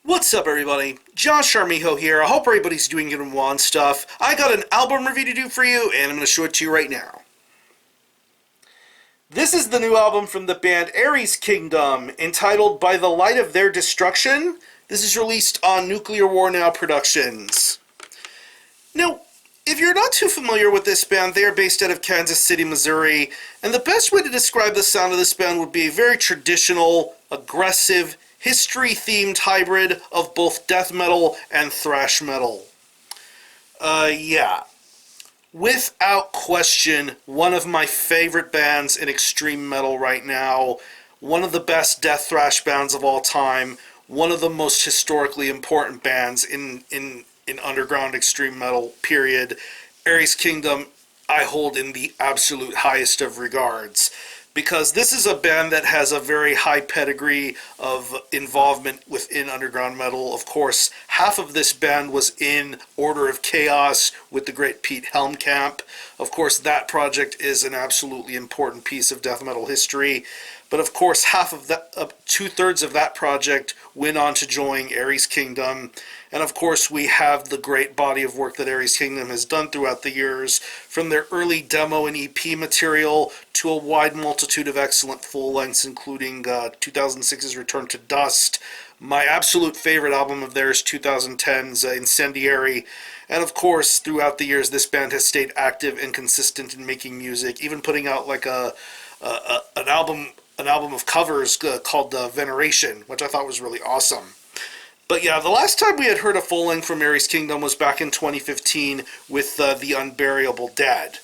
What's up, everybody? Josh Armijo here. I hope everybody's doing good and well and stuff. I got an album review to do for you, and I'm going to show it to you right now. This is the new album from the band Ares Kingdom, entitled By the Light of Their Destruction. This is released on Nuclear War Now Productions. Now, if you're not too familiar with this band, they are based out of Kansas City, Missouri, and the best way to describe the sound of this band would be a very traditional, aggressive, history-themed hybrid of both death metal and thrash metal. Yeah. Without question, one of my favorite bands in extreme metal right now, one of the best death thrash bands of all time, one of the most historically important bands in underground extreme metal, period. Ares Kingdom, I hold in the absolute highest of regards, because this is a band that has a very high pedigree of involvement within underground metal. Of course, half of this band was in Order of Chaos with the great Pete Helmkamp. Of course, that project is an absolutely important piece of death metal history. But of course, half of that, two-thirds of that project went on to join Ares Kingdom. And of course, we have the great body of work that Ares Kingdom has done throughout the years, from their early demo and EP material to a wide multitude of excellent full-lengths, including 2006's Return to Dust, my absolute favorite album of theirs, 2010's Incendiary. And of course, throughout the years, this band has stayed active and consistent in making music, even putting out like an album of covers called Veneration, which I thought was really awesome. But yeah, the last time we had heard a full-length from Ares Kingdom was back in 2015 with The Unburial Dead.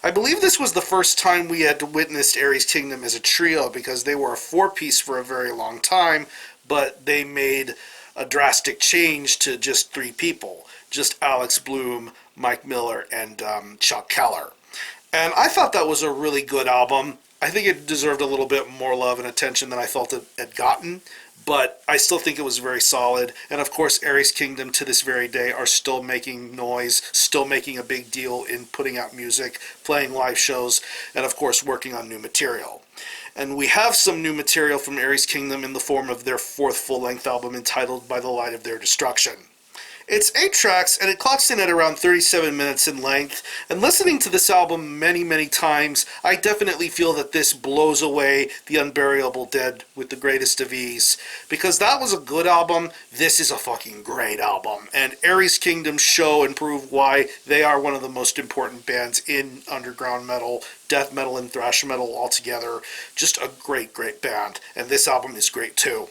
I believe this was the first time we had witnessed Ares Kingdom as a trio, because they were a four-piece for a very long time, but they made a drastic change to just three people. Just Alex Bloom, Mike Miller, and Chuck Keller. And I thought that was a really good album. I think it deserved a little bit more love and attention than I felt it had gotten, but I still think it was very solid. And of course, Ares Kingdom to this very day are still making noise, still making a big deal in putting out music, playing live shows, and of course working on new material. And we have some new material from Ares Kingdom in the form of their fourth full-length album entitled By the Light of Their Destruction. It's 8 tracks, and it clocks in at around 37 minutes in length, and listening to this album many, many times, I definitely feel that this blows away The Unburial Dead with the greatest of ease. Because that was a good album, this is a fucking great album, and Ares Kingdom show and prove why they are one of the most important bands in underground metal, death metal and thrash metal altogether. Just a great, great band, and this album is great too.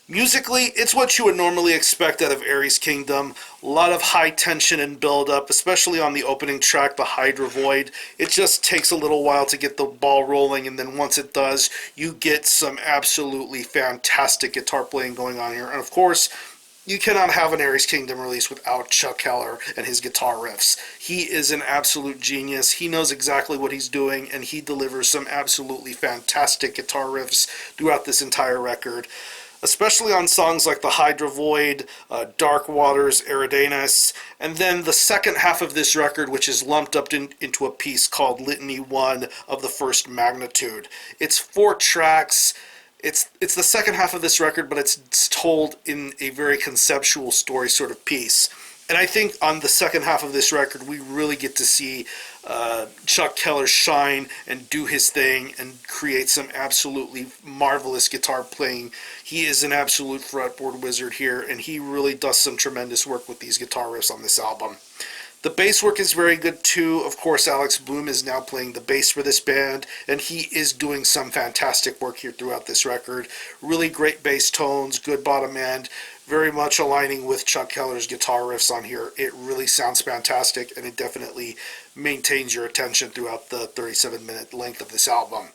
Musically, it's what you would normally expect out of Ares Kingdom. A lot of high tension and build-up, especially on the opening track, the Hydra Void. It just takes a little while to get the ball rolling, and then once it does, you get some absolutely fantastic guitar playing going on here. And of course, you cannot have an Ares Kingdom release without Chuck Keller and his guitar riffs. He is an absolute genius. He knows exactly what he's doing, and he delivers some absolutely fantastic guitar riffs throughout this entire record, especially on songs like the Hydra Void, Dark Waters, Eridanus, and then the second half of this record, which is lumped up into a piece called Litany 1 of the First Magnitude. It's 4 tracks. It's the second half of this record, but it's told in a very conceptual story sort of piece. And I think on the second half of this record, we really get to see Chuck Keller shine and do his thing and create some absolutely marvelous guitar playing. He is an absolute fretboard wizard here, and he really does some tremendous work with these guitar riffs on this album. The bass work is very good too. Of course, Alex Bloom is now playing the bass for this band, and he is doing some fantastic work here throughout this record. Really great bass tones, good bottom end, very much aligning with Chuck Keller's guitar riffs on here. It really sounds fantastic, and it definitely maintains your attention throughout the 37-minute length of this album.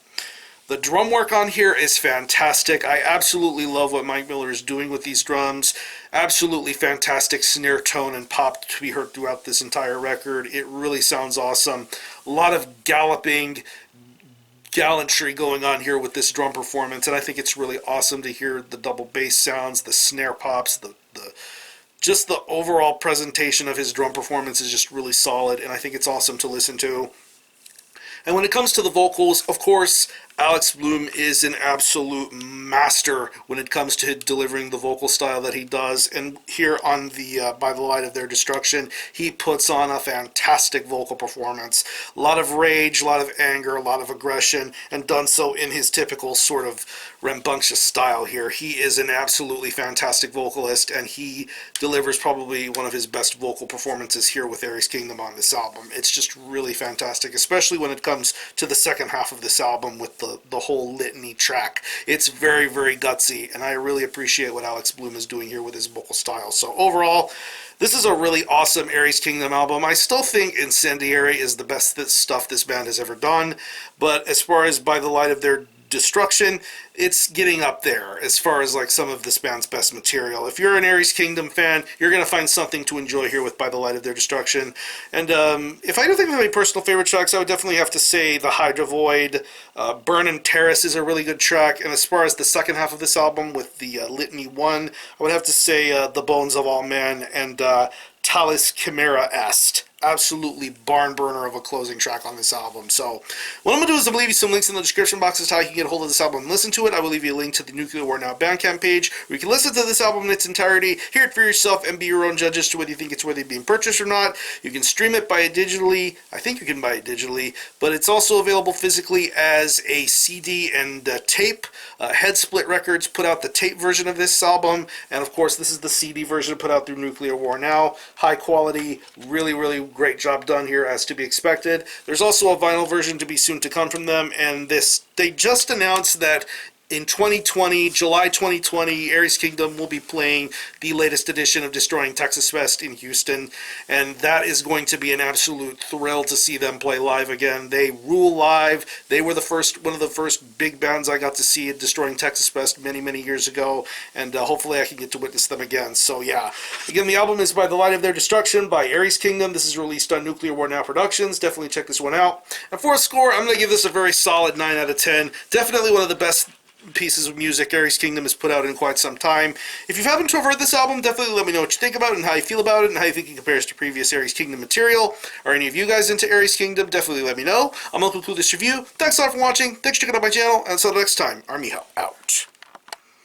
The drum work on here is fantastic. I absolutely love what Mike Miller is doing with these drums. Absolutely fantastic snare tone and pop to be heard throughout this entire record. It really sounds awesome. A lot of galloping gallantry going on here with this drum performance, and I think it's really awesome to hear the double bass sounds, the snare pops, just the overall presentation of his drum performance is just really solid, and I think it's awesome to listen to. And when it comes to the vocals, of course, Alex Bloom is an absolute master when it comes to delivering the vocal style that he does, and here on the By the Light of Their Destruction, he puts on a fantastic vocal performance. A lot of rage, a lot of anger, a lot of aggression, and done so in his typical sort of rambunctious style here. He is an absolutely fantastic vocalist, and he delivers probably one of his best vocal performances here with Aries Kingdom on this album. It's just really fantastic, especially when it comes to the second half of this album with the whole litany track. It's very, very gutsy, and I really appreciate what Alex Bloom is doing here with his vocal style. So overall, this is a really awesome Aries Kingdom album. I still think Incendiary is the best stuff this band has ever done, but as far as By the Light of Their Destruction, it's getting up there as far as like some of this band's best material. If you're an Aries Kingdom fan, you're going to find something to enjoy here with By the Light of Their Destruction. And if I don't think of any personal favorite tracks, I would definitely have to say the Hydra Void, Burn and Terrace is a really good track. And as far as the second half of this album with the Litany 1, I would have to say The Bones of All Men and Talis Chimera Est. Absolutely barn burner of a closing track on this album. So what I'm going to do is I'm going to leave you some links in the description box as to how you can get a hold of this album and listen to it. I will leave you a link to the Nuclear War Now Bandcamp page where you can listen to this album in its entirety, hear it for yourself, and be your own judge as to whether you think it's worthy of being purchased or not. You can stream it, buy it digitally. I think you can buy it digitally, but it's also available physically as a CD and tape. Head Split Records put out the tape version of this album, and of course this is the CD version put out through Nuclear War Now. High quality, really, really great job done here as to be expected. There's also a vinyl version to be soon to come from them, and they just announced that in 2020, July 2020, Aries Kingdom will be playing the latest edition of Destroying Texas Fest in Houston, and that is going to be an absolute thrill to see them play live again. They rule live. They were one of the first big bands I got to see at Destroying Texas Fest many, many years ago, and hopefully I can get to witness them again. So yeah, again, the album is By the Light of Their Destruction by Aries Kingdom. This is released on Nuclear War Now Productions. Definitely check this one out. And for a score, I'm going to give this a very solid 9 out of 10. Definitely one of the best pieces of music Aries Kingdom has put out in quite some time. If you happen to have heard this album, definitely let me know what you think about it and how you feel about it and how you think it compares to previous Aries Kingdom material. Are any of you guys into Aries Kingdom? Definitely let me know. I'm going to conclude this review. Thanks a lot for watching. Thanks for checking out my channel. And until next time, Armijo out.